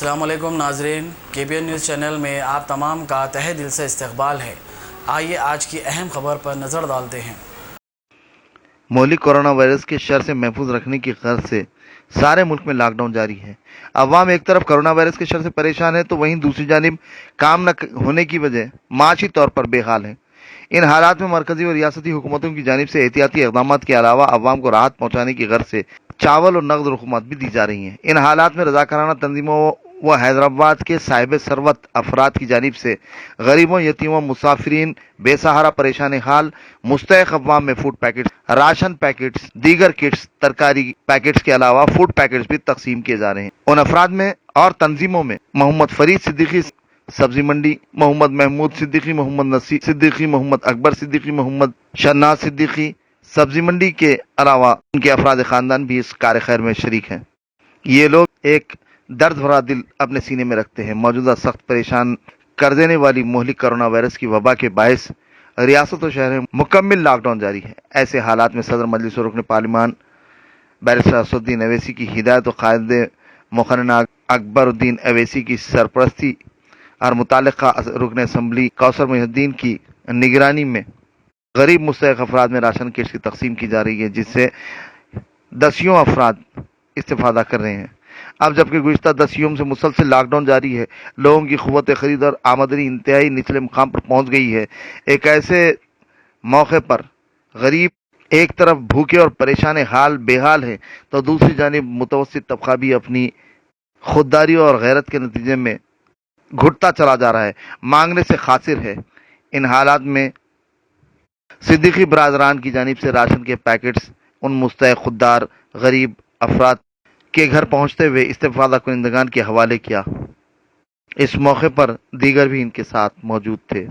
अस्सलाम वालेकुम नाजरीन, KBN न्यूज़ चैनल में आप तमाम का तहे दिल से इस्तकबाल है। आइए आज की अहम खबर पर नज़र डालते हैं। मौलिक कोरोना वायरस के शर से महफूज रखने की गर्ज से सारे मुल्क में लॉकडाउन जारी है। अवाम एक तरफ कोरोना वायरस के शर से परेशान है तो वहीं दूसरी जानिब काम न होने की वजह माशी तौर पर बेहाल है। इन हालात में मरकजी और रियासती हुकूमतों की जानिब से एहतियाती इक़दाम के अलावा अवाम को राहत पहुँचाने की गर्ज से चावल और नकद रकूमत भी दी जा रही हैं। इन हालात में रज़ाकाराना तंजीमों व हैदराबाद के साहिब सरवत अफराद की जानिब से गरीबों, यतीमों, मुसाफिरीन, बेसहारा परेशान हाल, मुस्तहक़ अवाम में फूड पैकेट्स, राशन पैकेट्स, दीगर किट्स, तरकारी पैकेट्स के अलावा फूड पैकेट्स भी तकसीम किए जा रहे हैं। उन अफराद में और तंजीमों में मोहम्मद फरीद सिद्दीकी सब्जी मंडी, मोहम्मद महमूद सिद्दीकी, मोहम्मद नसीर सिद्दीकी, मोहम्मद अकबर सिद्दीकी, मोहम्मद शहनाज सिद्दीकी सब्जी मंडी के अलावा उनके अफराद ख़ानदान भी इस कार्य खैर में शरीक हैं। ये लोग एक दर्द भरा दिल अपने सीने में रखते हैं। मौजूदा सख्त परेशान कर देने वाली मोहलिक कोरोना वायरस की वबा के बायस रियासत और शहर में मुकम्मल लॉकडाउन जारी है। ऐसे हालात में सदर मजलिस और रुकन पार्लिमान बैरिस्टर असदुद्दीन अवैसी की हिदायत और कायदे मुक़र्रर अकबरुद्दीन अवैसी की सरपरस्ती और मुताल्लिक़ा रुकन असम्बली कौसर मुहिउद्दीन की निगरानी में गरीब मुस्तहक़ अफराद में राशन किट्स की तकसीम की जा रही है, जिससे दसियों अफराद इस्तिफ़ादा कर रहे हैं। अब जबकि गुज़िश्ता 10 यूम से मुसलसल लॉकडाउन जारी है, लोगों की क़ुव्वत ख़रीद और आमदनी इंतहाई निचले मुकाम पर पहुँच गई है। एक ऐसे मौके पर गरीब एक तरफ भूखे और परेशान हाल बेहाल है तो दूसरी जानिब मुतवस्सित तबका भी अपनी खुददारी और गैरत के नतीजे में घुटता चला जा रहा है, मांगने से खासिर है। इन हालात में सिद्दीकी बरादरान की जानिब से राशन के पैकेट्स उन मुस्तहक़ खुददार गरीब अफराद के घर पहुंचते हुए इस्तिफ़ादा कुनिंदगान के हवाले किया। इस मौके पर दीगर भी इनके साथ मौजूद थे।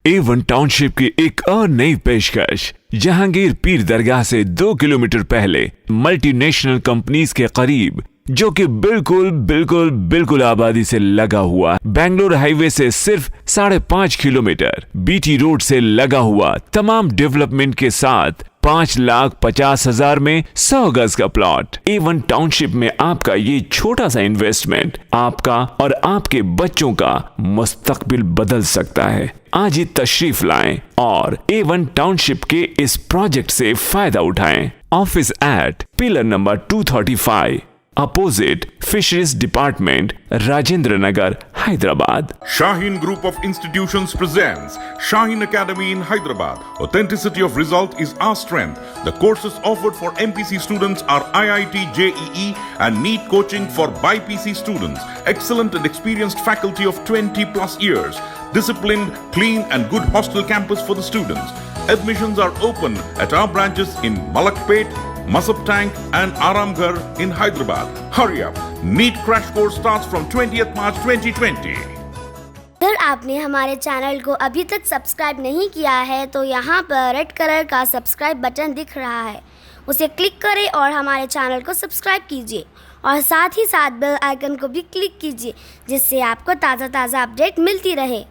A1 टाउनशिप की एक और नई पेशकश जहांगीर पीर दरगाह से 2 किलोमीटर पहले मल्टीनेशनल कंपनीज के करीब, जो कि बिल्कुल आबादी से लगा हुआ, बेंगलोर हाईवे से सिर्फ 5.5 किलोमीटर, BT रोड से लगा हुआ, तमाम डेवलपमेंट के साथ 5,50,000 में 100 गज का प्लॉट। A1 टाउनशिप में आपका ये छोटा सा इन्वेस्टमेंट आपका और आपके बच्चों का मुस्तकबिल बदल सकता है। आज ही तशरीफ लाएं और A1 टाउनशिप के इस प्रोजेक्ट से फायदा उठाएं। Office at pillar number 235 opposite fisheries department, Rajendra Nagar, Hyderabad. Shaheen Group of Institutions presents Shaheen Academy in Hyderabad. Authenticity of result is our strength. The courses offered for MPC students are IIT, JEE and NEET coaching for BIPC students. Excellent and experienced faculty of 20 plus years. Disciplined, clean and good hostel campus for the students. Admissions are open at our branches in Malakpet, Masab Tank and Aramghar in Hyderabad. Hurry up. NEET crash course starts from 20th March 2020. अगर आपने हमारे channel को अभी तक subscribe नहीं किया है तो यहाँ पर रेड कलर का सब्सक्राइब बटन दिख रहा है, उसे क्लिक करें और हमारे चैनल को सब्सक्राइब कीजिए और साथ ही साथ बेल आइकन को भी क्लिक कीजिए, जिससे आपको ताज़ा अपडेट मिलती रहे।